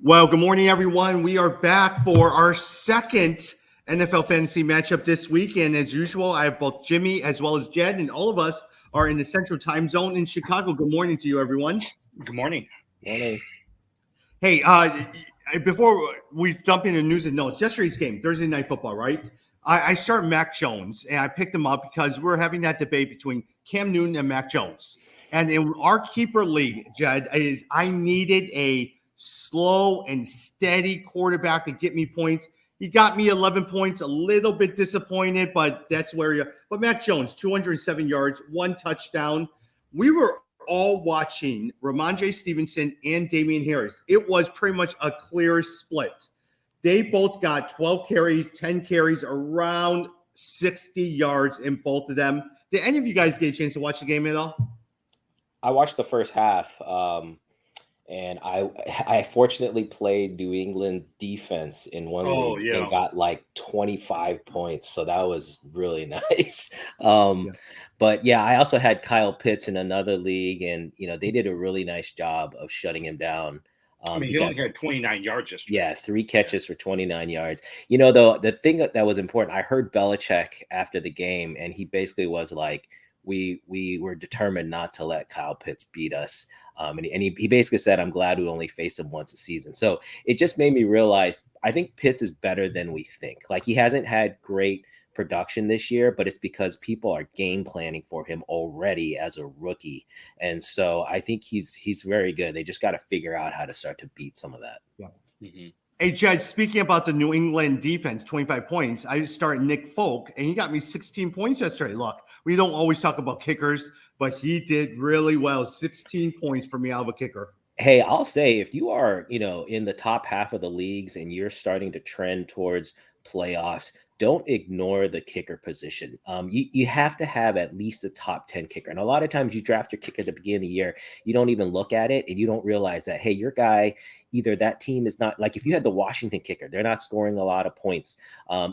Well, good morning, everyone. We are back for our second NFL fantasy matchup this week. And as usual, I have both Jimmy as well as Jed, and all of us are in the central time zone in Chicago. Good morning to you, everyone. Good morning. Morning. Hey, before we jump into news and notes, yesterday's game, Thursday Night Football, right? I start Mac Jones, and I picked him up because we're having that debate between Cam Newton and Mac Jones. And in our keeper league, Jed, I needed a slow and steady quarterback to get me points. He got me 11 points, a little bit disappointed, but that's where you. But Mac Jones, 207 yards, 1 touchdown. We were all watching Ramondre Stevenson and Damian Harris. It was pretty much a clear split. They both got 12 carries, 10 carries, around 60 yards in both of them. Did any of you guys get a chance to watch the game at all? I watched the first half, and I fortunately played New England defense in one league and got like 25 points, so that was really nice. But yeah, I also had Kyle Pitts in another league, and they did a really nice job of shutting him down. He only had 29 yards yesterday. Yeah, 3 catches for 29 yards. Though, the thing that was important, I heard Belichick after the game, and he basically was like, we were determined not to let Kyle Pitts beat us. And he basically said, I'm glad we only face him once a season. So it just made me realize, I think Pitts is better than we think. Like, he hasn't had great production this year, but it's because people are game planning for him already as a rookie. And so I think he's very good. They just got to figure out how to start to beat some of that. Yeah. Mm-hmm. Hey, Judge, speaking about the New England defense, 25 points, I started Nick Folk, and he got me 16 points yesterday. Look, we don't always talk about kickers, but he did really well. 16 points for me out of a kicker. Hey, I'll say, if you are, in the top half of the leagues and you're starting to trend towards playoffs, don't ignore the kicker position. You have to have at least a top 10 kicker. And a lot of times you draft your kicker at the beginning of the year, you don't even look at it and you don't realize that, hey, your guy, either that team is not, like if you had the Washington kicker, they're not scoring a lot of points.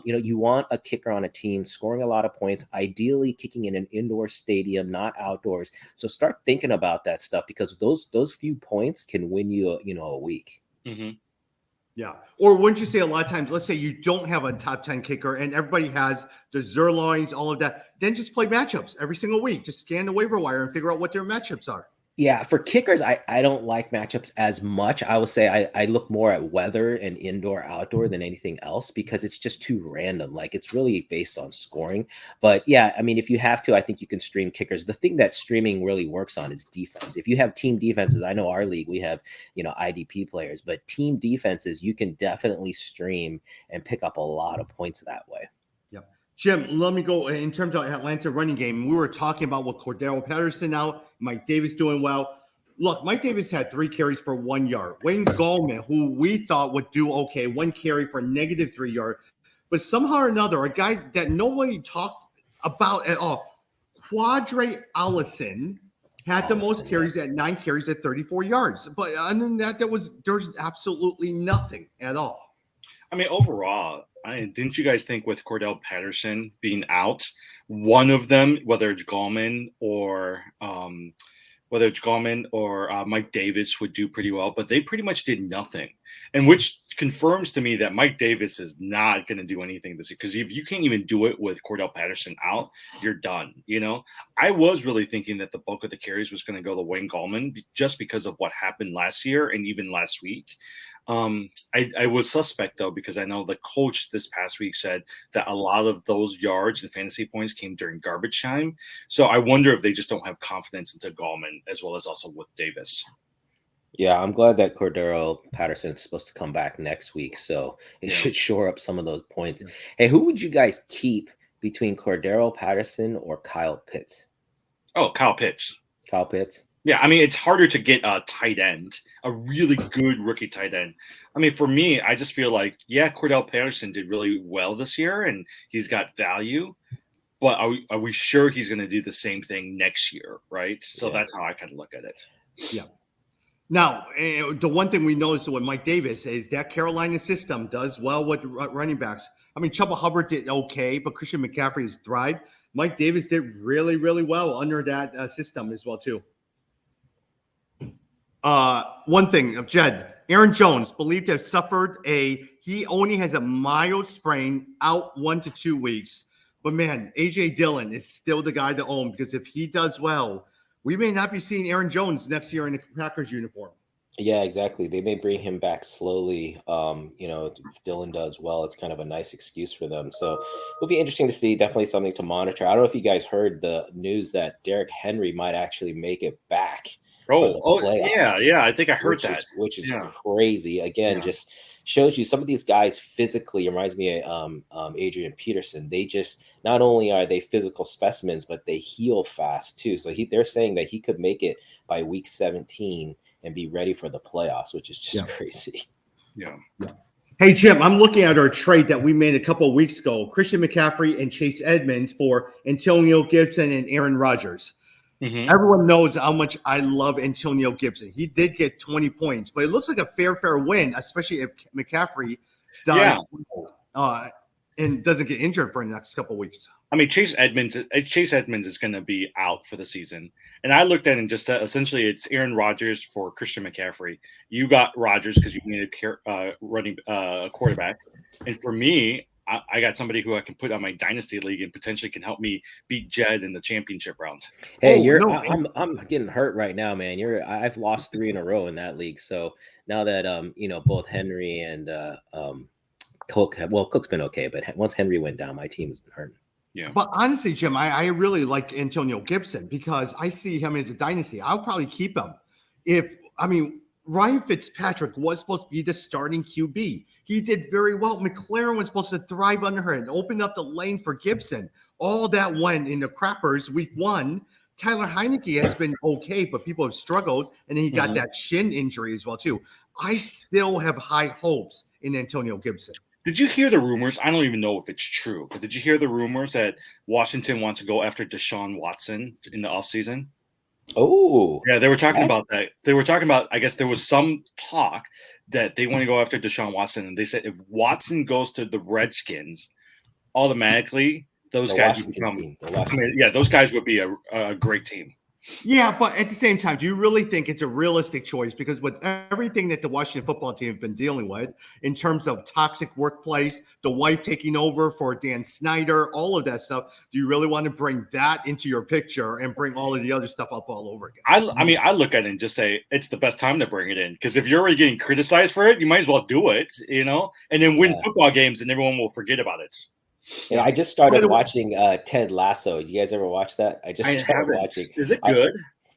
You want a kicker on a team scoring a lot of points, ideally kicking in an indoor stadium, not outdoors. So start thinking about that stuff, because those few points can win you, a week. Mm-hmm. Yeah. Or wouldn't you say a lot of times, let's say you don't have a top 10 kicker and everybody has the Zerloins, all of that, then just play matchups every single week. Just scan the waiver wire and figure out what their matchups are. Yeah, for kickers, I don't like matchups as much. I would say I look more at weather and indoor, outdoor than anything else, because it's just too random. Like, it's really based on scoring. But yeah, I mean, if you have to, I think you can stream kickers. The thing that streaming really works on is defense. If you have team defenses, I know our league, we have, IDP players, but team defenses, you can definitely stream and pick up a lot of points that way. Jim, let me go in terms of Atlanta running game. We were talking about what Cordero Patterson out, Mike Davis doing well. Look, Mike Davis had 3 carries for 1 yard. Wayne Gallman, who we thought would do okay, 1 carry for -3 yards. But somehow or another, a guy that nobody talked about at all, Quadre Allison, had the most carries at 9 carries at 34 yards. But other than that, there's absolutely nothing at all. I mean, overall, didn't you guys think with Cordell Patterson being out, one of them, whether it's Gallman or Mike Davis, would do pretty well, but they pretty much did nothing, and which confirms to me that Mike Davis is not going to do anything this year, because if you can't even do it with Cordell Patterson out, you're done. I was really thinking that the bulk of the carries was going to go to Wayne Gallman just because of what happened last year and even last week. I was suspect, though, because I know the coach this past week said that a lot of those yards and fantasy points came during garbage time. So I wonder if they just don't have confidence into Gallman as well as also with Davis. Yeah, I'm glad that Cordero Patterson is supposed to come back next week, so it should shore up some of those points. Yeah. Hey, who would you guys keep between Cordero Patterson or Kyle Pitts? Oh, Kyle Pitts. Kyle Pitts? Yeah, I mean, it's harder to get a tight end, a really good rookie tight end. I mean, for me, I just feel like, yeah, Cordell Patterson did really well this year, and he's got value. But are we sure he's going to do the same thing next year, right? So that's how I kind of look at it. Yeah. Now, the one thing we noticed with Mike Davis is that Carolina system does well with running backs. I mean, Chuba Hubbard did okay, but Christian McCaffrey has thrived. Mike Davis did really, really well under that system as well, too. One thing, Jed, Aaron Jones, believed to have suffered he only has a mild sprain, out 1 to 2 weeks. But man, AJ Dillon is still the guy to own, because if he does well, we may not be seeing Aaron Jones next year in the Packers uniform. Yeah, exactly. They may bring him back slowly. If Dylan does well, it's kind of a nice excuse for them. So it'll be interesting to see. Definitely something to monitor. I don't know if you guys heard the news that Derrick Henry might actually make it back for the playoffs, yeah. I think I heard that. Which is crazy. Again, just shows you some of these guys physically. Reminds me of Adrian Peterson. They just, not only are they physical specimens, but they heal fast too. So they're saying that he could make it by week 17 and be ready for the playoffs, which is just crazy. Yeah. Hey, Jim, I'm looking at our trade that we made a couple of weeks ago. Christian McCaffrey and Chase Edmonds for Antonio Gibson and Aaron Rodgers. Mm-hmm. Everyone knows how much I love Antonio Gibson. He did get 20 points, but it looks like a fair win, especially if McCaffrey does and doesn't get injured for the next couple of weeks. I mean, Chase Edmonds is going to be out for the season. And I looked at it and just said, essentially, it's Aaron Rodgers for Christian McCaffrey. You got Rodgers because you needed a quarterback. And for me, I got somebody who I can put on my dynasty league and potentially can help me beat Jed in the championship rounds. Hey, I'm getting hurt right now, man. I've lost 3 in a row in that league. So now that both Henry and Cook Cook's been okay, but once Henry went down, my team has been hurting. Yeah. But honestly, Jim, I really like Antonio Gibson because I see him as a dynasty. I'll probably keep him. Ryan Fitzpatrick was supposed to be the starting QB. He did very well. McLaren was supposed to thrive under her and open up the lane for Gibson. All that went in the crappers week 1. Tyler Heineke has been okay, but people have struggled. And then he got that shin injury as well, too. I still have high hopes in Antonio Gibson. Did you hear the rumors? I don't even know if it's true, but did you hear the rumors that Washington wants to go after Deshaun Watson in the offseason? Oh, yeah, they were talking about that. They were talking about, I guess there was some talk that they want to go after Deshaun Watson. And they said if Watson goes to the Redskins, automatically those guys would become, those guys would be a great team. Yeah, but at the same time, do you really think it's a realistic choice? Because with everything that the Washington football team have been dealing with in terms of toxic workplace, the wife taking over for Dan Snyder, all of that stuff, do you really want to bring that into your picture and bring all of the other stuff up all over again? I look at it and just say it's the best time to bring it in, because if you're already getting criticized for it, you might as well do it, and then win football games and everyone will forget about it. Yeah, I just started watching Ted Lasso. You guys ever watch that? I started watching. Is it good?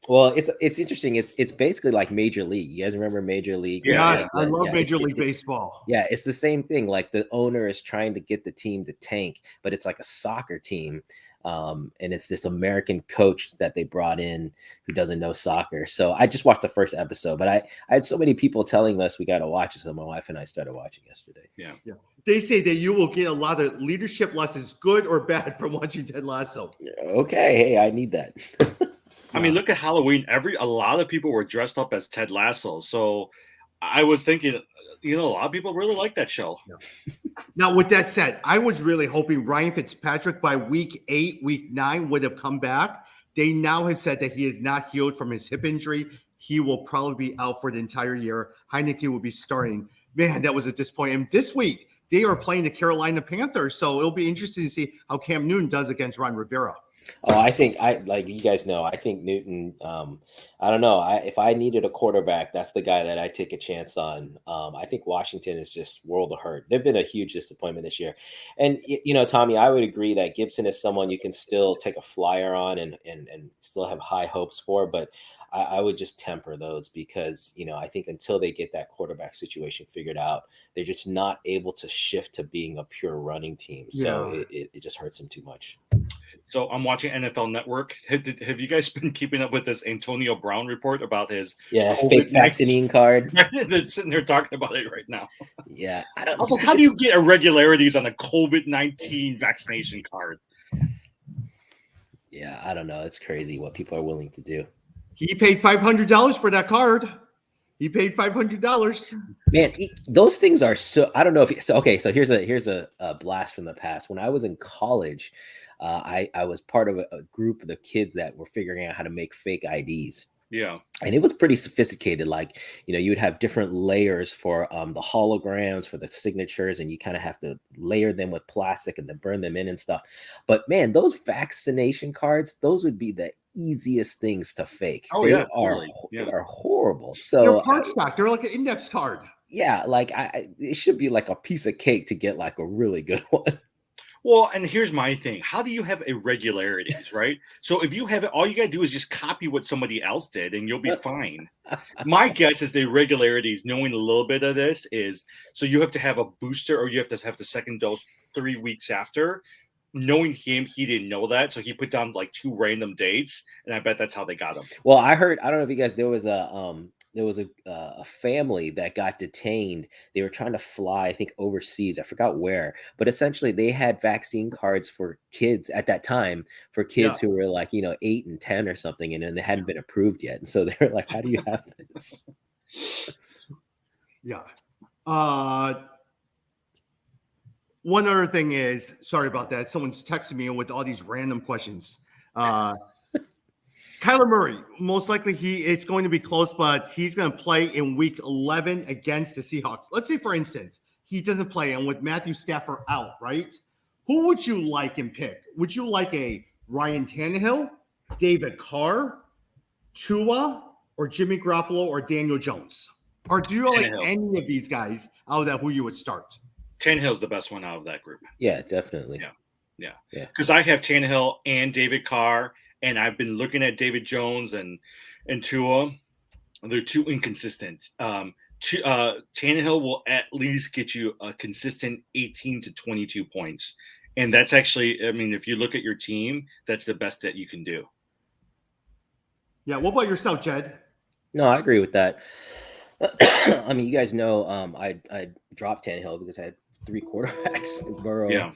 Well, it's interesting. It's basically like Major League. You guys remember Major League? Yeah, I love Major League Baseball. Yeah, it's the same thing. Like the owner is trying to get the team to tank, but it's like a soccer team. And it's this American coach that they brought in who doesn't know soccer. So I just watched the first episode, but I had so many people telling us we got to watch it. So my wife and I started watching yesterday. Yeah. They say that you will get a lot of leadership lessons, good or bad, from watching Ted Lasso. Okay. Hey, I need that. I mean, look at Halloween. A lot of people were dressed up as Ted Lasso. So I was thinking, a lot of people really like that show. Yeah. Now, with that said, I was really hoping Ryan Fitzpatrick by week 8, week 9 would have come back. They now have said that he is not healed from his hip injury. He will probably be out for the entire year. Heineke will be starting. Man, that was a disappointment. This week, they are playing the Carolina Panthers, so it'll be interesting to see how Cam Newton does against Ron Rivera. Oh, I think like you guys know, I think Newton, I don't know. If I needed a quarterback, that's the guy that I take a chance on. I think Washington is just world of hurt. They've been a huge disappointment this year. And, Tommy, I would agree that Gibson is someone you can still take a flyer on and still have high hopes for. But I would just temper those because, I think until they get that quarterback situation figured out, they're just not able to shift to being a pure running team. So it just hurts them too much. So I'm watching NFL Network. Have you guys been keeping up with this Antonio Brown report about his fake vaccine card? They're sitting there talking about it right now. Yeah. Also, how do you get irregularities on a COVID-19 vaccination card? Yeah, I don't know. It's crazy what people are willing to do. He paid $500 for that card. He paid $500. Man, those things are so. I don't know if so. Okay, so here's a blast from the past. When I was in college, I was part of a group of the kids that were figuring out how to make fake IDs. Yeah. And it was pretty sophisticated. Like, you would have different layers for the holograms, for the signatures, and you kind of have to layer them with plastic and then burn them in and stuff. But man, those vaccination cards, those would be the easiest things to fake. Oh They yeah, are totally. they Yeah. are horrible. They're So card stock. They're like an index card. yeah, like it should be like a piece of cake to get like a really good one. Well, and here's my thing. How do you have irregularities, right? So if you have it, all you got to do is just copy what somebody else did and you'll be fine. My guess is the irregularities, knowing a little bit of this, is so you have to have a booster or you have to have the second dose 3 weeks after. Knowing him, he didn't know that. So he put down like 2 random dates. And I bet that's how they got him. Well, I heard, I don't know if you guys, there was a family that got detained. They were trying to fly, I think, overseas. I forgot where, but essentially they had vaccine cards for kids at that time, for kids who were like, 8 and 10 or something, and then they hadn't been approved yet. And so they were like, how do you have this? Yeah. One other thing is, sorry about that. Someone's texting me with all these random questions. Kyler Murray, most likely it's going to be close, but he's going to play in week 11 against the Seahawks. Let's say, for instance, he doesn't play, and with Matthew Stafford out, right? Who would you like and pick? Would you like a Ryan Tannehill, David Carr, Tua, or Jimmy Garoppolo, or Daniel Jones? Or do you like any of these guys out of that who you would start? Tannehill's the best one out of that group. Yeah, definitely. Yeah. Because I have Tannehill and David Carr, and I've been looking at David Jones and Tua. They're too inconsistent. Tannehill will at least get you a consistent 18 to 22 points. And that's actually, I mean, if you look at your team, that's the best that you can do. Yeah. What about yourself, Jed? No, I agree with that. I mean, you guys know I dropped Tannehill because I had 3 quarterbacks, Burrow,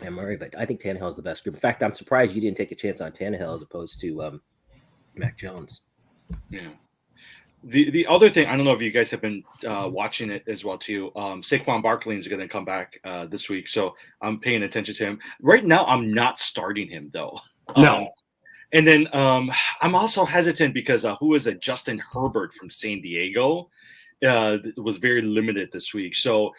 and Murray, but I think Tannehill is the best group. In fact, I'm surprised you didn't take a chance on Tannehill as opposed to Mac Jones. Yeah. The other thing, I don't know if you guys have been watching it as well too. Saquon Barkley is going to come back this week, so I'm paying attention to him. Right now, I'm not starting him though. No. And then I'm also hesitant because who is it? Justin Herbert from San Diego was very limited this week. So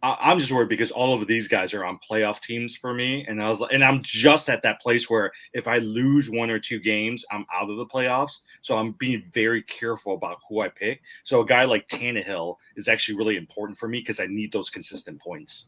I'm just worried because all of these guys are on playoff teams for me. And I'm just at that place where if I lose 1 or 2 games, I'm out of the playoffs. So I'm being very careful about who I pick. So a guy like Tannehill is actually really important for me because I need those consistent points.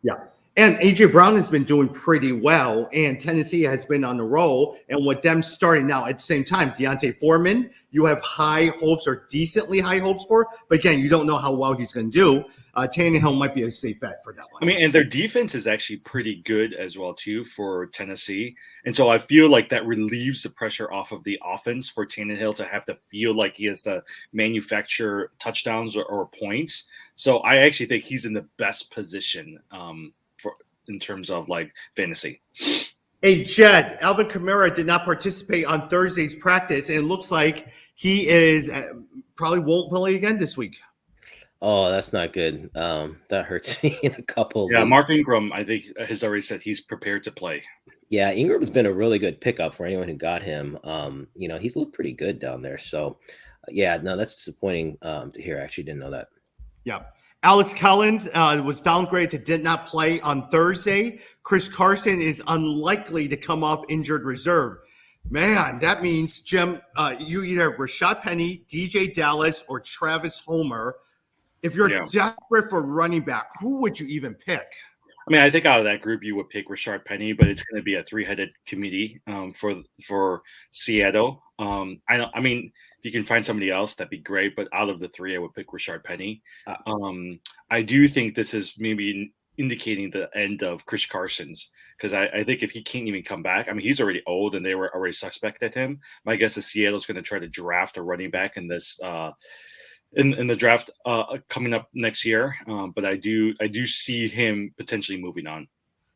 Yeah. And A.J. Brown has been doing pretty well, and Tennessee has been on the roll. And with them starting now at the same time, Deontay Foreman, you have high hopes or decently high hopes for. But again, you don't know how well he's going to do. Tannehill might be a safe bet for that one. I mean, and their defense is actually pretty good as well, too, for Tennessee. And so I feel like that relieves the pressure off of the offense for Tannehill to have to feel like he has to manufacture touchdowns or points. So I actually think he's in the best position in terms of like fantasy. Hey, Jed, Alvin Kamara did not participate on Thursday's practice, and it looks like he is probably won't play again this week. Oh, that's not good. That hurts me in a couple. Yeah, Mark Ingram, I think, has already said he's prepared to play. Yeah, Ingram's been a really good pickup for anyone who got him. He's looked pretty good down there. So, yeah, no, that's disappointing to hear. I actually didn't know that. Yeah. Alex Collins was downgraded to did not play on Thursday. Chris Carson is unlikely to come off injured reserve. Man, that means, Jim, you either have Rashad Penny, DJ Dallas, or Travis Homer. If you're desperate for running back, who would you even pick? I mean, I think out of that group, you would pick Rashard Penny, but it's going to be a 3-headed committee for Seattle. I mean, if you can find somebody else, that'd be great. But out of the 3, I would pick Rashard Penny. I do think this is maybe indicating the end of Chris Carson's because I think if he can't even come back, I mean, he's already old and they were already suspect at him. My guess is Seattle's going to try to draft a running back in this in the draft coming up next year. But I do see him potentially moving on.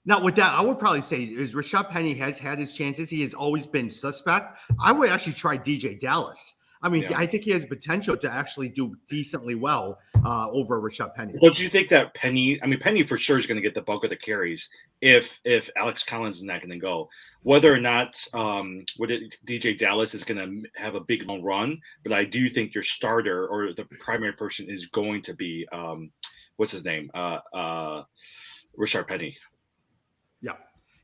Now, with that, I would probably say is Rashad Penny has had his chances. He has always been suspect. I would actually try DJ Dallas. I mean, I think he has potential to actually do decently well. over Rashad Penny. Don't you think that Penny for sure is going to get the bulk of the carries if Alex Collins is not going to go? Whether or not DJ Dallas is going to have a big long run, but I do think your starter or the primary person is going to be what's his name? Rashard Penny. Yeah.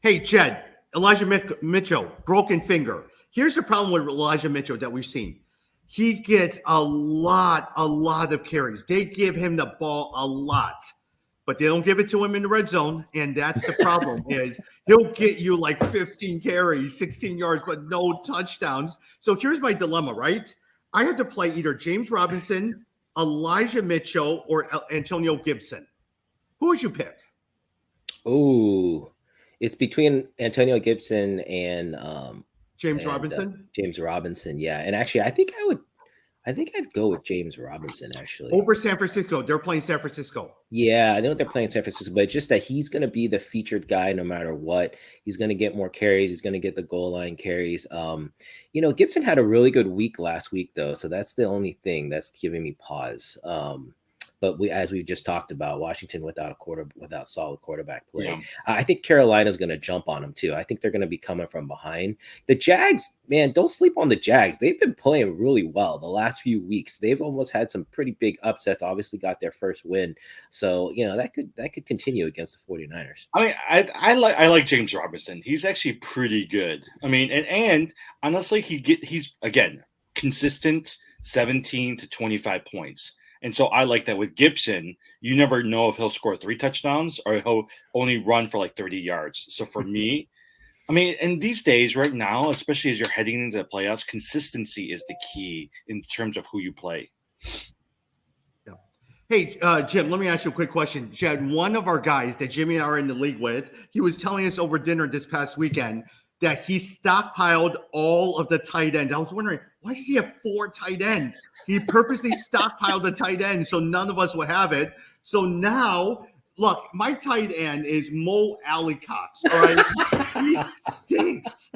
Hey, Jed, Elijah Mitchell, broken finger. Here's the problem with Elijah Mitchell that we've seen. He gets a lot of carries. They give him the ball a lot, but they don't give it to him in the red zone. And that's the problem is he'll get you like 15 carries, 16 yards, but no touchdowns. So here's my dilemma, right? I have to play either James Robinson, Elijah Mitchell, or Antonio Gibson. Who would you pick? Ooh, it's between Antonio Gibson and James Robinson. James Robinson, yeah. And actually, I think I'd go with James Robinson actually over San Francisco. They're playing San Francisco. Yeah, I know they're playing San Francisco, but just that he's going to be the featured guy no matter what. He's going to get more carries. He's going to get the goal line carries. Gibson had a really good week last week though, so that's the only thing that's giving me pause. But as we just talked about, Washington without solid quarterback play. Yeah. I think Carolina's going to jump on them too. I think they're going to be coming from behind. The Jags, man, don't sleep on the Jags. They've been playing really well the last few weeks. They've almost had some pretty big upsets. Obviously got their first win. So, that could continue against the 49ers. I mean, I like James Robinson. He's actually pretty good. I mean, and honestly, he's again consistent 17 to 25 points. And so I like that with Gibson, you never know if he'll score 3 touchdowns or he'll only run for like 30 yards. So for me, I mean, in these days right now, especially as you're heading into the playoffs, consistency is the key in terms of who you play. Yeah. Hey, Jim, let me ask you a quick question. Jed, one of our guys that Jimmy and I are in the league with, he was telling us over dinner this past weekend that he stockpiled all of the tight ends. I was wondering, why does he have 4 tight ends? He purposely stockpiled the tight end so none of us would have it. So now, look, my tight end is Mo Alley-Cox. All right, he stinks.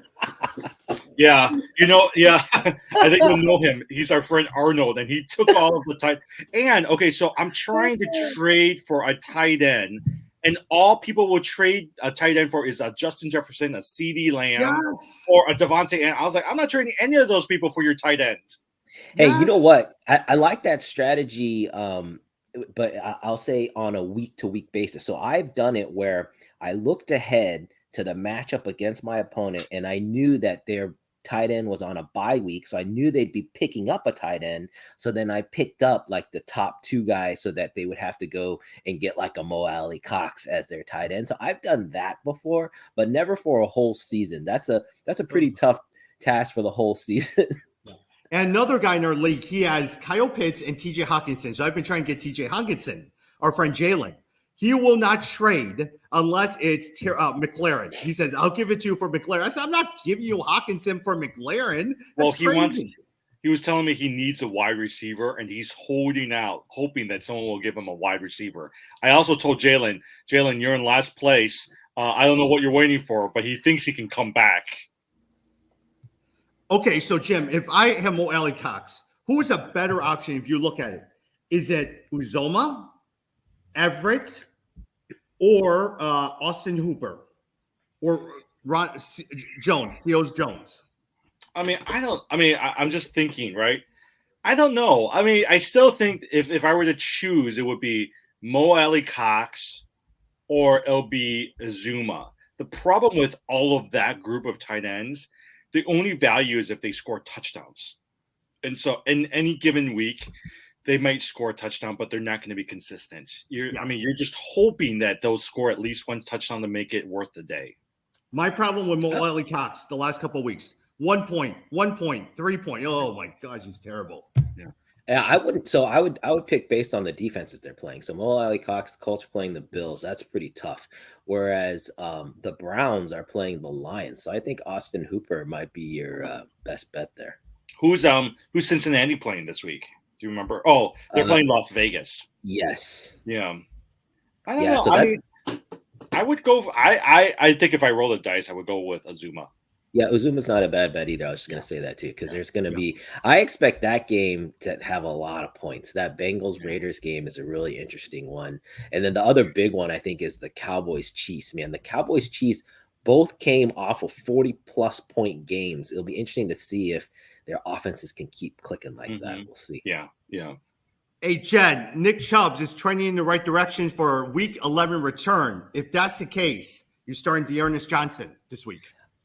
Yeah, I think we'll know him. He's our friend Arnold, and he took all of the tight. And okay, so I'm trying to trade for a tight end, and all people will trade a tight end for is a Justin Jefferson, a CeeDee Lamb, or a Devontae. And I was like, I'm not trading any of those people for your tight end. Hey, you know what? I like that strategy, but I'll say on a week-to-week basis. So I've done it where I looked ahead to the matchup against my opponent, and I knew that their tight end was on a bye week, so I knew they'd be picking up a tight end. So then I picked up like the top 2 guys so that they would have to go and get like a Mo Alley-Cox as their tight end. So I've done that before, but never for a whole season. That's a pretty tough task for the whole season. And another guy in our league, he has Kyle Pitts and TJ Hawkinson. So I've been trying to get TJ Hawkinson, our friend Jalen. He will not trade unless it's McLaren. He says, I'll give it to you for McLaren. I said, I'm not giving you Hawkinson for McLaren. That's crazy. He was telling me he needs a wide receiver, and he's holding out, hoping that someone will give him a wide receiver. I also told Jalen, you're in last place. I don't know what you're waiting for, but he thinks he can come back. Okay, so Jim, if I have Mo Alley-Cox, who is a better option if you look at it? Is it Uzoma, Everett, or Austin Hooper, or Theo Jones? I'm just thinking, right? I don't know. I mean, I still think if I were to choose, it would be Mo Alley-Cox or it'll be Uzoma. The problem with all of that group of tight ends, the only value is if they score touchdowns. And so in any given week, they might score a touchdown, but they're not going to be consistent. You're just hoping that they'll score at least one touchdown to make it worth the day. My problem with Mo Alley-Cox the last couple of weeks, 1 point, 3 point. Oh my gosh, he's terrible. Yeah. I wouldn't. So I would pick based on the defenses they're playing. So Mo Alley-Cox, the Colts are playing the Bills. That's pretty tough. Whereas the Browns are playing the Lions. So I think Austin Hooper might be your best bet there. Who's Cincinnati playing this week? Do you remember? Oh, they're playing Las Vegas. Yes. Yeah. I don't know. I would go. I think if I roll the dice, I would go with Uzoma. Yeah, Uzuma's not a bad bet either. I was just going to say that too, because there's going to be, I expect that game to have a lot of points. That Bengals Raiders game is a really interesting one. And then the other big one, I think, is the Cowboys Chiefs, man. The Cowboys Chiefs both came off of 40+ point games. It'll be interesting to see if their offenses can keep clicking like that. We'll see. Yeah. Hey, Jed, Nick Chubb is trending in the right direction for Week 11 return. If that's the case, you're starting Dearness Johnson this week.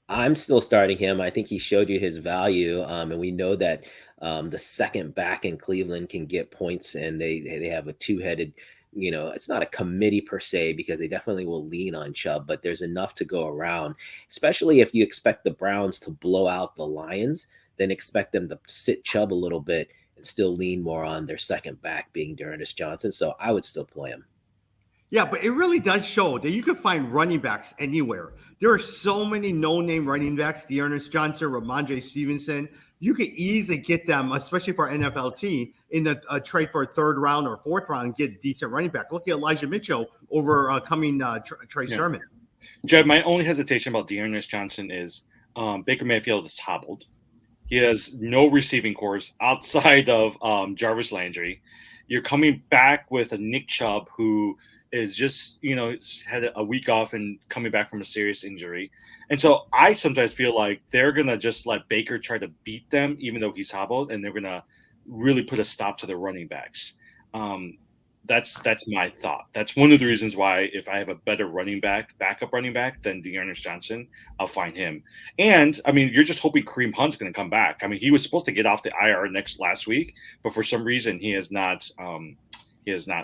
I'm still starting him. I think he showed you his value, and we know that the second back in Cleveland can get points, and they have a two-headed. It's not a committee per se because they definitely will lean on Chubb, but there's enough to go around. Especially if you expect the Browns to blow out the Lions, then expect them to sit Chubb a little bit and still lean more on their second back being Dearness Johnson. So I would still play him. Yeah, but it really does show that you can find running backs anywhere. There are so many no-name running backs, Dearness Johnson, Ramondre Stevenson. You could easily get them, especially for NFLT, in a trade for a third round or fourth round and get a decent running back. Look at Elijah Mitchell over coming Trey Sermon. Jed, my only hesitation about Dearness Johnson is Baker Mayfield is hobbled. He has no receiving cores outside of Jarvis Landry. You're coming back with a Nick Chubb who is just, had a week off and coming back from a serious injury. And so I sometimes feel like they're going to just let Baker try to beat them, even though he's hobbled, and they're going to really put a stop to the running backs. That's my thought. That's one of the reasons why if I have a better backup running back than Dearness Johnson, I'll find him. And I mean, you're just hoping Kareem Hunt's going to come back. I mean, he was supposed to get off the IR last week, but for some reason he has not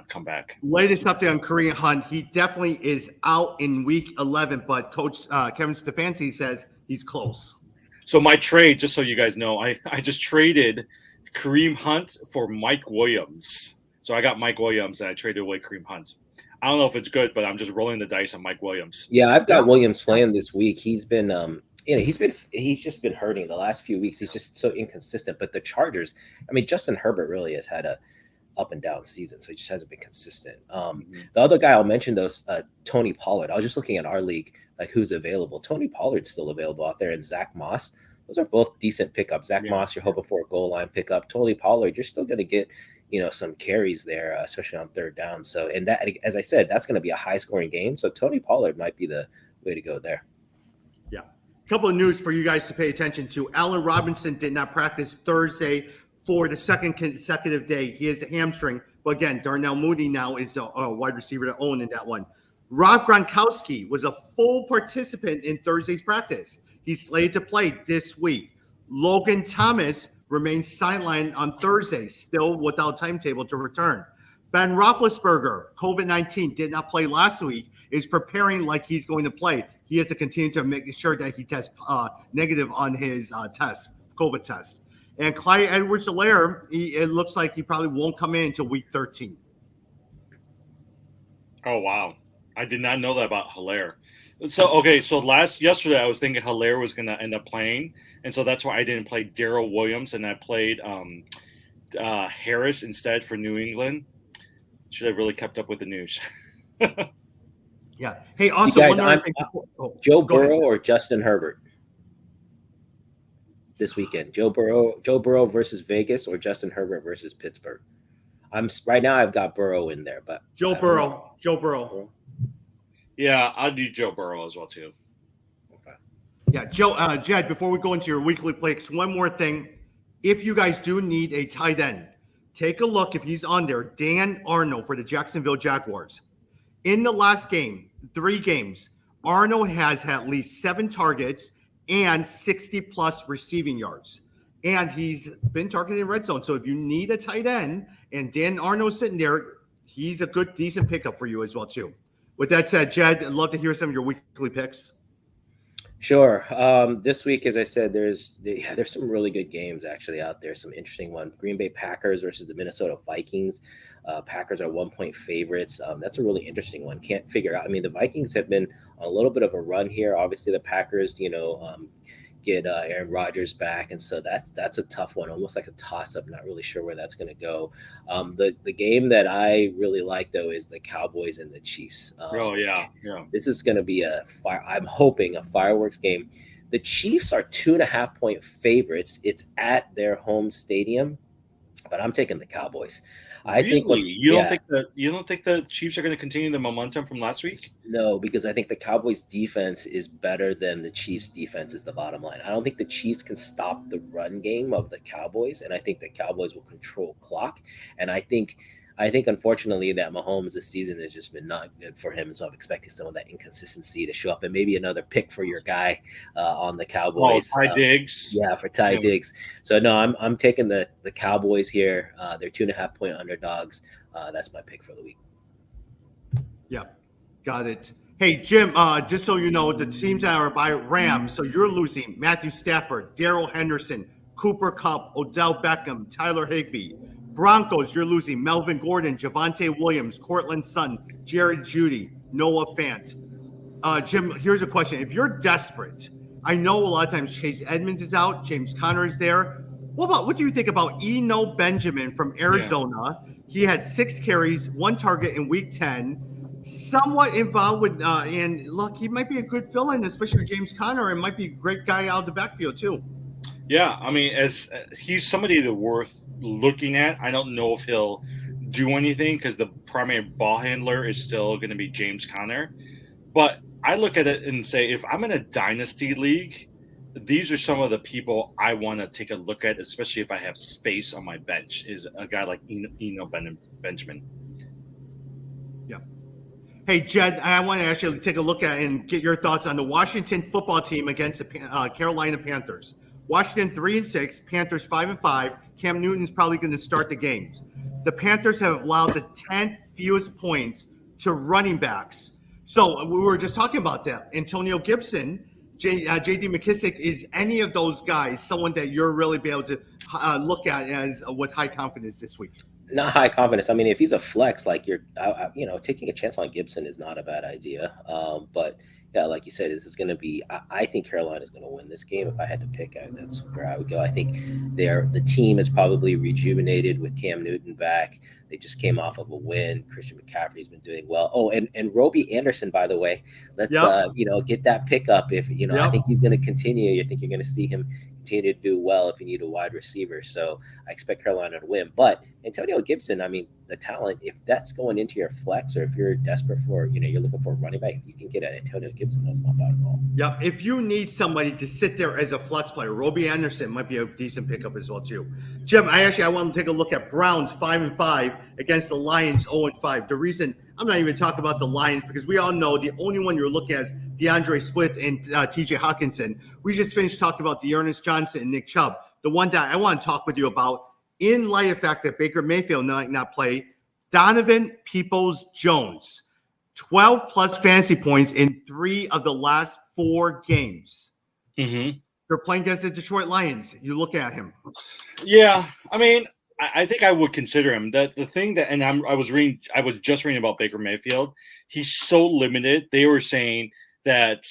come back. Latest update on Kareem Hunt. He definitely is out in Week 11, but Coach Kevin Stefanski says he's close. So my trade, just so you guys know, I just traded Kareem Hunt for Mike Williams. So I got Mike Williams and I traded away Kareem Hunt. I don't know if it's good, but I'm just rolling the dice on Mike Williams. Yeah, I've got Williams playing this week. He's been he's just been hurting the last few weeks. He's just so inconsistent. But the Chargers, I mean, Justin Herbert really has had a up and down season, so he just hasn't been consistent. The other guy I'll mention though, Tony Pollard. I was just looking at our league, like who's available. Tony Pollard's still available out there, and Zach Moss. Those are both decent pickups. Zach Moss, you're hoping for a goal line pickup. Tony Pollard, you're still going to get some carries there, especially on third down. So, and that, as I said, that's going to be a high scoring game. So Tony Pollard might be the way to go there. Yeah. A couple of news for you guys to pay attention to. Allen Robinson did not practice Thursday for the second consecutive day. He has a hamstring. But again, Darnell Mooney now is a wide receiver to own in that one. Rob Gronkowski was a full participant in Thursday's practice. He's slated to play this week. Logan Thomas remains sidelined on Thursday, still without timetable to return. Ben Roethlisberger, COVID-19, did not play last week, is preparing like he's going to play. He has to continue to make sure that he tests negative on his COVID test. And Clyde Edwards-Helaire, it looks like he probably won't come in until week 13. Oh, wow. I did not know that about Helaire. So yesterday I was thinking Helaire was going to end up playing, and so that's why I didn't play Darrell Williams, and I played Harris instead for New England. Should have really kept up with the news. Yeah. Hey, also, guys, one other thing. Joe Burrow or Justin Herbert this weekend? Joe Burrow versus Vegas or Justin Herbert versus Pittsburgh? Right now I've got Burrow in there, but Joe Burrow. Yeah, I'll do Joe Burrow as well too. Okay. Yeah, Jed, before we go into your weekly picks, one more thing. If you guys do need a tight end, take a look if he's on there. Dan Arnold for the Jacksonville Jaguars. In the last 3 games, Arnold has had at least 7 targets and 60+ receiving yards. And he's been targeted in red zone. So if you need a tight end and Dan Arnold's sitting there, he's a good, decent pickup for you as well, too. With that said, Jed, I'd love to hear some of your weekly picks. Sure. This week, as I said, there's some really good games actually out there. Some interesting ones. Green Bay Packers versus the Minnesota Vikings. Packers are 1-point favorites. That's a really interesting one. Can't figure out. I mean, the Vikings have been on a little bit of a run here. Obviously, the Packers, get Aaron Rodgers back, and so that's a tough one, almost like a toss-up. Not really sure where that's going to go. The game that I really like though is the Cowboys and the Chiefs. Yeah. This is going to be I'm hoping a fireworks game. The Chiefs are 2.5-point favorites. It's at their home stadium, but I'm taking the Cowboys. I think Really? You don't think the Chiefs are going to continue the momentum from last week? No, because I think the Cowboys defense is better than the Chiefs defense is the bottom line. I don't think the Chiefs can stop the run game of the Cowboys, and I think the Cowboys will control clock. And I think unfortunately that Mahomes this season has just been not good for him. So I'm expecting some of that inconsistency to show up, and maybe another pick for your guy on the Cowboys. Ty Diggs. Yeah, for Ty Diggs. So no, I'm taking the Cowboys here. They're 2.5-point underdogs. That's my pick for the week. Yeah, got it. Hey, Jim, just so you know, the teams that are by Rams, so you're losing Matthew Stafford, Darrell Henderson, Cooper Kupp, Odell Beckham, Tyler Higbee. Broncos, you're losing Melvin Gordon, Javonte Williams, Cortland Sutton, Jared Judy, Noah Fant. Jim, here's a question. If you're desperate, I know a lot of times Chase Edmonds is out, James Conner is there. What do you think about Eno Benjamin from Arizona? Yeah. He had 6 carries, 1 target in week 10. Somewhat involved with, and look, he might be a good fill-in, especially with James Conner, and might be a great guy out of the backfield too. Yeah, I mean, as he's somebody that worth looking at. I don't know if he'll do anything because the primary ball handler is still going to be James Conner. But I look at it and say, if I'm in a dynasty league, these are some of the people I want to take a look at, especially if I have space on my bench, is a guy like Eno Benjamin. Yeah. Hey, Jed, I want to actually take a look at and get your thoughts on the Washington football team against the Carolina Panthers. Washington 3-6, Panthers 5-5. Cam Newton's probably going to start the games. The Panthers have allowed the 10th fewest points to running backs. So we were just talking about that. Antonio Gibson, J.D. McKissick, is any of those guys someone that you're really be able to look at as with high confidence this week? Not high confidence. I mean, if he's a flex, like taking a chance on Gibson is not a bad idea. But yeah, like you said, this is going to be. I think Carolina is going to win this game. If I had to pick, that's where I would go. I think the team is probably rejuvenated with Cam Newton back. They just came off of a win. Christian McCaffrey's been doing well. Oh, and Robbie Anderson, by the way, let's get that pickup. If I think he's going to continue. I think you're going to see him continue to do well if you need a wide receiver. So I expect Carolina to win. But Antonio Gibson, I mean, the talent, if that's going into your flex or if you're desperate for, you're looking for a running back, you can get at Antonio Gibson. That's not bad at all. Yeah. If you need somebody to sit there as a flex player, Robbie Anderson might be a decent pickup as well, too. Jim, I want to take a look at Browns 5-5 against the Lions 0-5. The reason I'm not even talking about the Lions, because we all know the only one you're looking at is DeAndre Swift and TJ Hawkinson. We just finished talking about Dearness Johnson and Nick Chubb. The one that I want to talk with you about, in light of the fact that Baker Mayfield might not play, Donovan Peoples-Jones, 12 plus fantasy points in 3 of the last 4 games. Mm-hmm. They're playing against the Detroit Lions. You look at him. Yeah, I mean, I think I would consider him. The thing that, and I was just reading about Baker Mayfield. He's so limited. They were saying that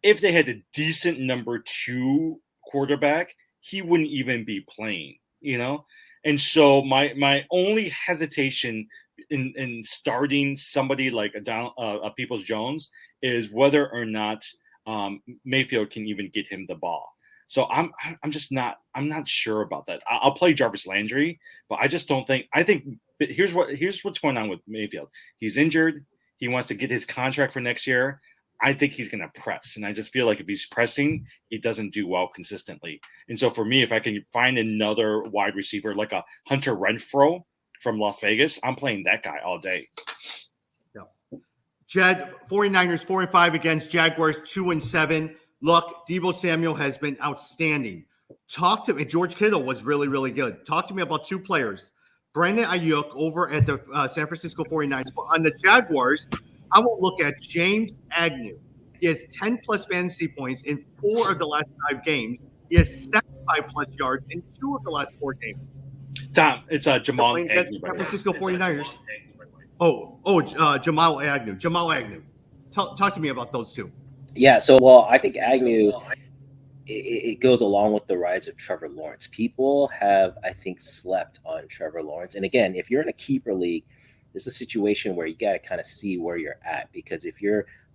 if they had a decent number 2 quarterback, he wouldn't even be playing. And so my only hesitation in starting somebody like a Peoples-Jones is whether or not Mayfield can even get him the ball. So I'm not sure about that. I'll play Jarvis Landry, but I just don't think. I think here's what's going on with Mayfield. He's injured. He wants to get his contract for next year. I think he's going to press, and I just feel like if he's pressing, he doesn't do well consistently. And so for me, if I can find another wide receiver like a Hunter Renfrow from Las Vegas, I'm playing that guy all day. Yeah. Jed, 49ers 4-5 against Jaguars 2-7. Look, Deebo Samuel has been outstanding. Talk to me. George Kittle was really, really good. Talk to me about 2 players. Brandon Ayuk over at the San Francisco 49ers. But on the Jaguars, I will look at James Agnew. He has 10 plus fantasy points in 4 of the last 5 games. He has 75 plus yards in 2 of the last 4 games. Tom, it's Jamal Agnew. San Francisco 49ers. Jamal Agnew. Jamal Agnew. Talk to me about those 2. Yeah, so I think Agnew, it goes along with the rise of Trevor Lawrence. People have, I think, slept on Trevor Lawrence. And again, if you're in a keeper league, This is a situation where you got to kind of see where you're at, because if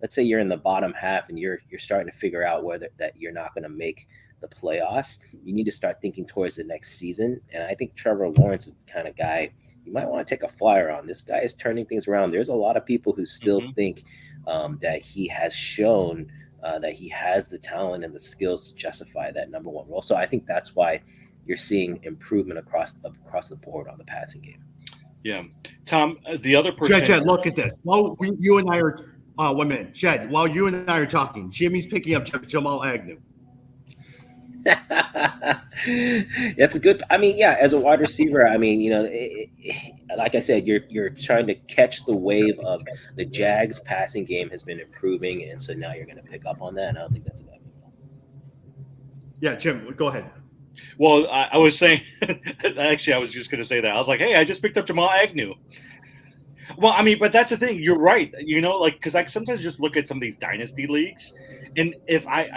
let's say you're in the bottom half and you're starting to figure out whether that you're not going to make the playoffs, you need to start thinking towards the next season. And I think Trevor Lawrence is the kind of guy you might want to take a flyer on. This guy is turning things around. There's a lot of people who still think that he has shown that he has the talent and the skills to justify that number one role. So I think that's why you're seeing improvement across the board on the passing game. Yeah, Tom, the other person. Jed, look at this. While you and I are 1 minute, Jed. While you and I are talking, Jimmy's picking up Jamal Agnew. That's a good. I mean, yeah, as a wide receiver, I mean, like I said, you're trying to catch the wave of the Jags passing game has been improving, and so now you're going to pick up on that. And I don't think that's a bad move. Yeah, Jim, go ahead. Well, I was saying, actually, I was just going to say that. I was like, hey, I just picked up Jamal Agnew. Well, I mean, but that's the thing. You're right. Because I sometimes just look at some of these dynasty leagues, and if I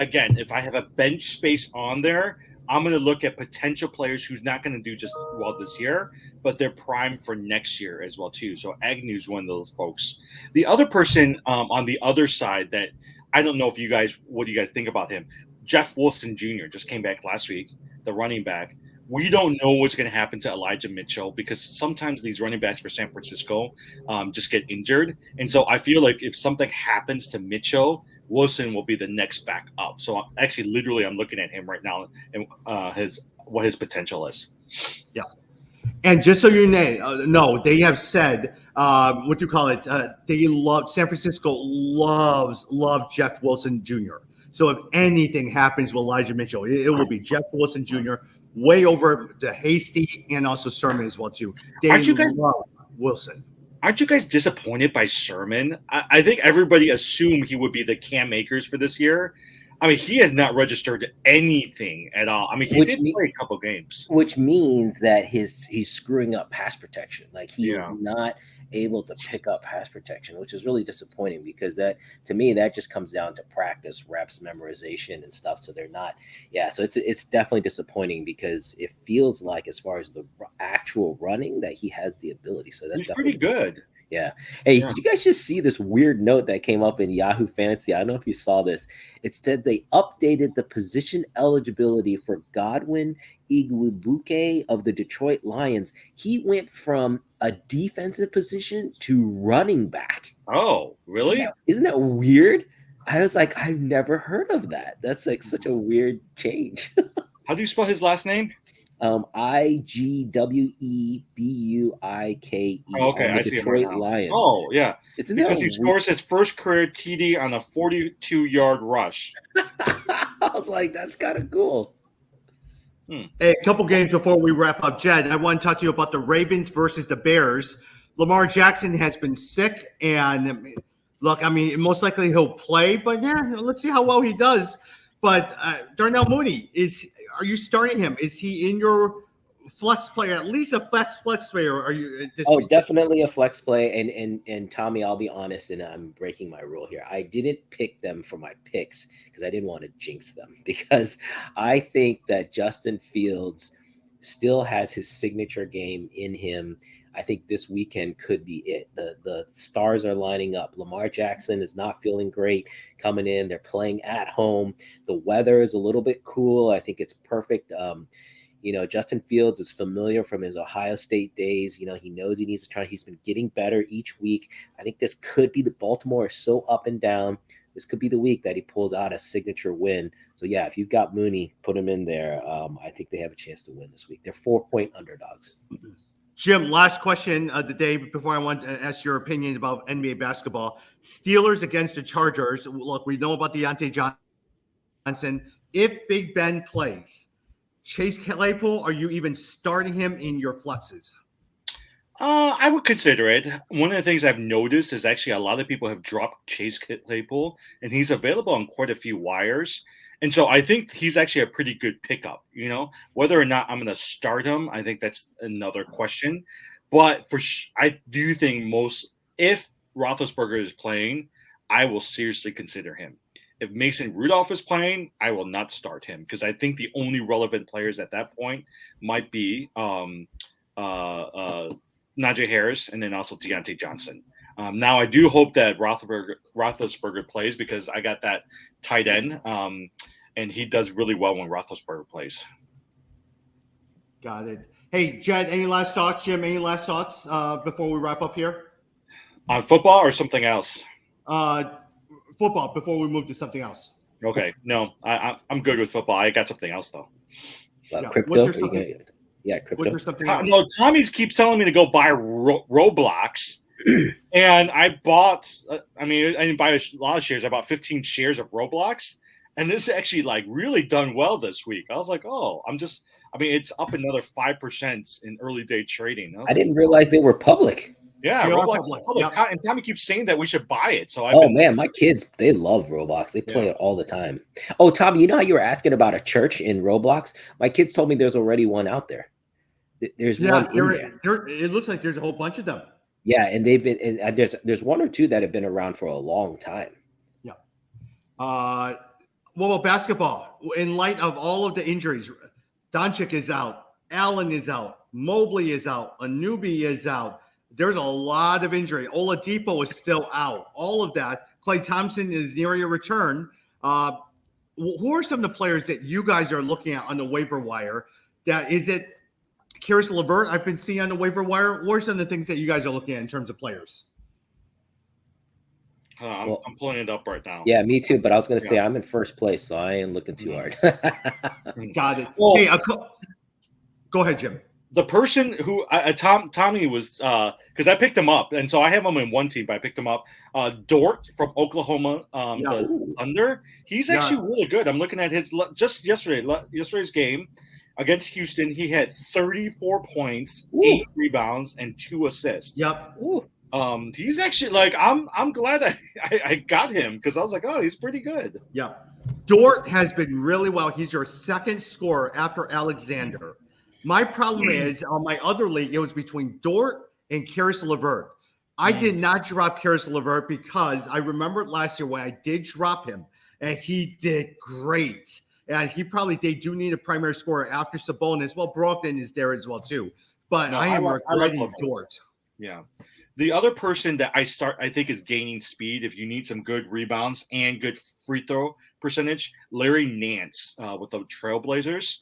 have a bench space on there, I'm going to look at potential players who's not going to do just well this year, but they're primed for next year as well too. So Agnew's one of those folks. The other person on the other side that I don't know what do you guys think about him? Jeff Wilson Jr. just came back last week, the running back. We don't know what's going to happen to Elijah Mitchell, because sometimes these running backs for San Francisco just get injured. And so I feel like if something happens to Mitchell, Wilson will be the next back up. So I'm looking at him right now and what his potential is. Yeah. And just so you know, they have said, what do you call it? San Francisco loves Jeff Wilson Jr. So if anything happens with Elijah Mitchell, it will be Jeff Wilson Jr., way over the Hasty and also Sermon as well too. Aren't you guys love Wilson? Aren't you guys disappointed by Sermon? I think everybody assumed he would be the Cam Akers for this year. I mean, he has not registered anything at all. I mean, he did play a couple games, which means that he's screwing up pass protection. Like he is not able to pick up pass protection, which is really disappointing, because that, to me, that just comes down to practice, reps, memorization and stuff. So they're not, so it's definitely disappointing, because it feels like, as far as the actual running, that he has the ability. So that's pretty good. Yeah. Hey, did you guys just see this weird note that came up in Yahoo Fantasy? I don't know if you saw this. It said they updated the position eligibility for Godwin Igwebuike of the Detroit Lions. He went from a defensive position to running back. Oh, really? Isn't that weird? I was like, I've never heard of that. That's like such a weird change. How do you spell his last name? Igwebuike. Oh, okay, I see Detroit Lions. Oh, yeah. Because he scores his first career TD on a 42-yard rush. I was like, that's kind of cool. Hey, a couple games before we wrap up, Jed, I want to talk to you about the Ravens versus the Bears. Lamar Jackson has been sick, and look, I mean, most likely he'll play, but let's see how well he does. But Darnell Mooney, are you starting him? Is he in your flex player, at least a flex player? Are you? Week? Definitely a flex play. And Tommy, I'll be honest, and I'm breaking my rule here. I didn't pick them for my picks because I didn't want to jinx them, because I think that Justin Fields still has his signature game in him. I think this weekend could be it. The stars are lining up. Lamar Jackson is not feeling great coming in. They're playing at home. The weather is a little bit cool. I think it's perfect. Justin Fields is familiar from his Ohio State days. He knows he needs to try. He's been getting better each week. I think this could be Baltimore is so up and down. This could be the week that he pulls out a signature win. So, if you've got Mooney, put him in there. I think they have a chance to win this week. They're 4-point underdogs. Jim, last question of the day before I want to ask your opinion about NBA basketball. Steelers against the Chargers. Look, we know about Deontay Johnson. If Big Ben plays, Chase Claypool, are you even starting him in your flexes? I would consider it. One of the things I've noticed is actually a lot of people have dropped Chase Claypool, and he's available on quite a few wires. And so I think he's actually a pretty good pickup. Whether or not I'm going to start him, I think that's another question. But I do think if Roethlisberger is playing, I will seriously consider him. If Mason Rudolph is playing, I will not start him, because I think the only relevant players at that point might be Najee Harris, and then also Deontay Johnson. Now, I do hope that Roethlisberger plays because I got that tight end, and he does really well when Roethlisberger plays. Got it. Hey, Jed, any last thoughts? Jim, any last thoughts before we wrap up here? On football or something else? Football, before we move to something else. Okay. No, I'm good with football. I got something else, though. Crypto? Crypto. Crypto. What's something else? No, Tommy's keeps telling me to go buy Roblox. And I bought, I didn't buy a lot of shares. I bought 15 shares of Roblox. And this is actually like really done well this week. I was like, it's up another 5% in early day trading. I didn't realize they were public. Yeah, They are Roblox public. is public. Yep. And Tommy keeps saying that we should buy it. So Man, my kids, they love Roblox. They play it all the time. Oh, Tommy, you know how you were asking about a church in Roblox? My kids told me there's already one out there. There's one in there. It looks like there's a whole bunch of them. Yeah, and they've been, and there's one or two that have been around for a long time. Yeah. What about basketball? In light of all of the injuries, Doncic is out, Allen is out, Mobley is out, Anunoby is out. There's a lot of injury. Oladipo is still out. All of that. Klay Thompson is nearing a return. Who are some of the players that you guys are looking at on the waiver wire? Is it Karis LeVert I've been seeing on the waiver wire? What are some of the things that you guys are looking at in terms of players? I'm pulling it up right now. Yeah, me too. But I was going to say I'm in first place, so I ain't looking too hard. Got it. Well, hey, go ahead, Jim. The person who Tommy was because I picked him up, and so I have him in one team, but I picked him up. Dort from Oklahoma, the Thunder. He's actually really good. I'm looking at his just yesterday's game against Houston. He had 34 points, 8 rebounds, and 2 assists. Yep. He's actually like I'm glad I got him because I was like, oh, he's pretty good. Yeah. Dort has been really well. He's your second scorer after Alexander. My problem is on my other league, it was between Dort and Karis LeVert. I did not drop Karis LeVert because I remember last year when I did drop him and he did great. And they do need a primary scorer after Sabonis. Well, Brogdon is there as well too. But I am regretting Dort. Yeah. The other person that I think is gaining speed if you need some good rebounds and good free throw percentage, Larry Nance with the Trailblazers.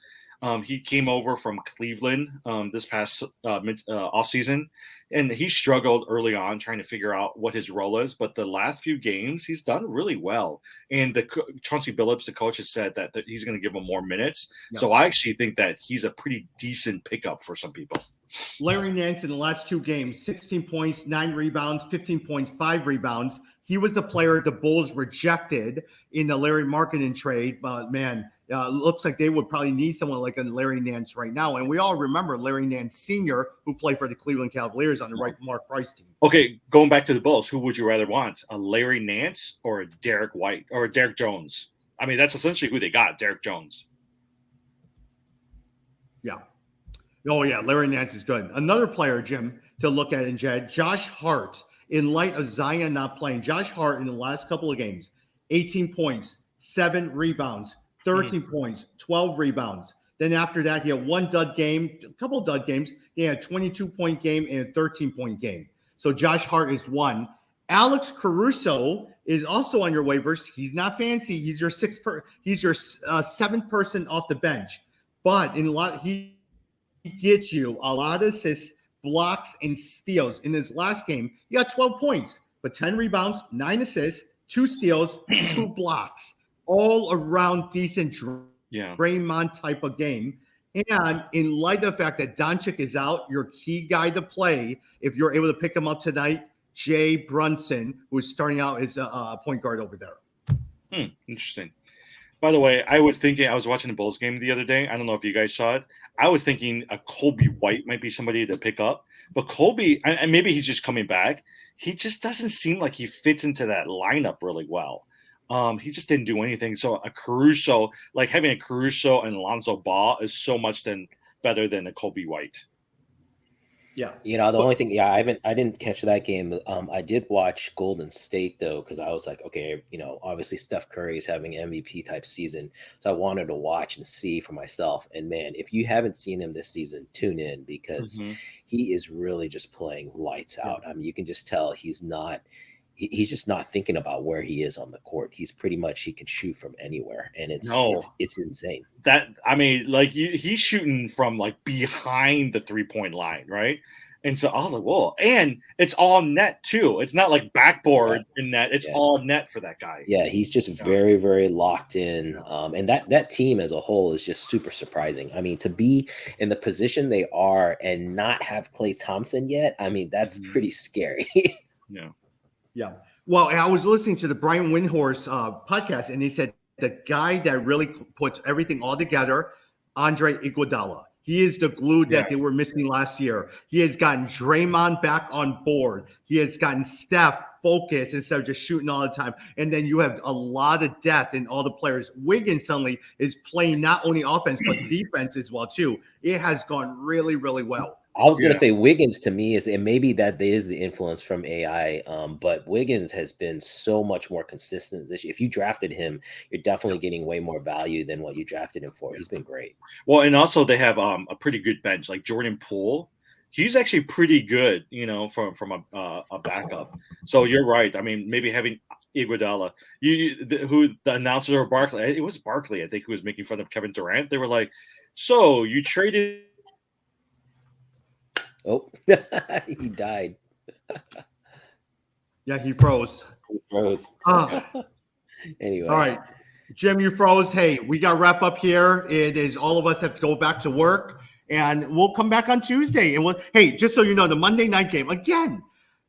He came over from Cleveland this past offseason, and he struggled early on trying to figure out what his role is. But the last few games, he's done really well. And Chauncey Billups, the coach, has said that he's going to give him more minutes. Yep. So I actually think that he's a pretty decent pickup for some people. Larry Nance in the last 2 games, 16 points, 9 rebounds, 15.5 rebounds. He was the player the Bulls rejected in the Larry Markkinen trade. But, man, looks like they would probably need someone like a Larry Nance right now. And we all remember Larry Nance Sr., who played for the Cleveland Cavaliers on the Mark Price team. Okay, going back to the Bulls, who would you rather want, a Larry Nance or a Derek White or a Derek Jones? I mean, that's essentially who they got, Derek Jones. Yeah. Oh, yeah, Larry Nance is good. Another player, Jim, to look at in Jed, Josh Hart. In light of Zion not playing, Josh Hart in the last couple of games, 18 points, 7 rebounds, 13 points, 12 rebounds. Then after that, he had one dud game, a couple of dud games. He had a 22-point game and a 13-point game. So Josh Hart is one. Alex Caruso is also on your waivers. He's not fancy. He's your seventh person off the bench. But he gets you a lot of assists, blocks, and steals. In his last game, he got 12 points, but 10 rebounds, 9 assists, 2 steals, 2 blocks. All around decent Draymond type of game. And in light of the fact that Doncic is out, your key guy to play, if you're able to pick him up tonight, Jay Brunson, who is starting out as a point guard over there. Interesting. By the way, I was watching the Bulls game the other day. I don't know if you guys saw it. I was thinking a Kobe White might be somebody to pick up. But Kobe, and maybe he's just coming back, he just doesn't seem like he fits into that lineup really well. He just didn't do anything. So a Caruso, like having a Caruso and Alonzo Ball is so much better than a Kobe White. Yeah. The only thing, I didn't catch that game. I did watch Golden State though, because I was like, okay, obviously Steph Curry is having MVP type season, so I wanted to watch and see for myself. And man, if you haven't seen him this season, tune in because Mhm. he is really just playing lights Yeah. out. I mean, you can just tell he's just not thinking about where he is on the court. He's pretty much he can shoot from anywhere, and No. it's insane. He's shooting from like behind the 3-point line, right? And so I was like, whoa. And it's all net too. It's not like backboard in net. It's Yeah. all net for that guy. Yeah, he's just very, very locked in. And that team as a whole is just super surprising. I mean, to be in the position they are and not have Klay Thompson yet, I mean, that's pretty scary. Yeah. Yeah. Well, I was listening to the Brian Windhorst podcast, and they said the guy that really puts everything all together, Andre Iguodala. He is the glue that they were missing last year. He has gotten Draymond back on board. He has gotten Steph focused instead of just shooting all the time. And then you have a lot of depth in all the players. Wiggins suddenly is playing not only offense, but defense as well, too. It has gone really, really well. I was going to say Wiggins to me and maybe that is the influence from AI, but Wiggins has been so much more consistent this year. If you drafted him, you're definitely getting way more value than what you drafted him for. He's been great. Well, and also they have a pretty good bench, like Jordan Poole. He's actually pretty good, from a backup. So you're right. I mean, maybe having Iguodala, who the announcer or Barkley, it was Barkley, I think, who was making fun of Kevin Durant. They were like, "So you traded." Oh, he died. Yeah, he froze. He froze. Anyway. All right. Jim, you froze. Hey, we got to wrap up here. It is all of us have to go back to work, and we'll come back on Tuesday. And hey, just so you know, the Monday night game, again,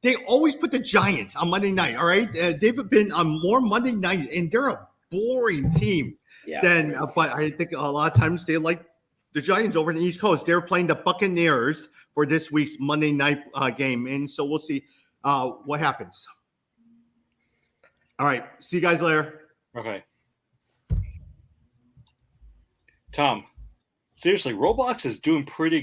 they always put the Giants on Monday night, all right? They've been on more Monday night, and they're a boring team. Yeah. But I think a lot of times they like the Giants over in the East Coast. They're playing the Buccaneers for this week's Monday night game. And so we'll see what happens. All right. See you guys later. Okay. Tom, seriously, Roblox is doing pretty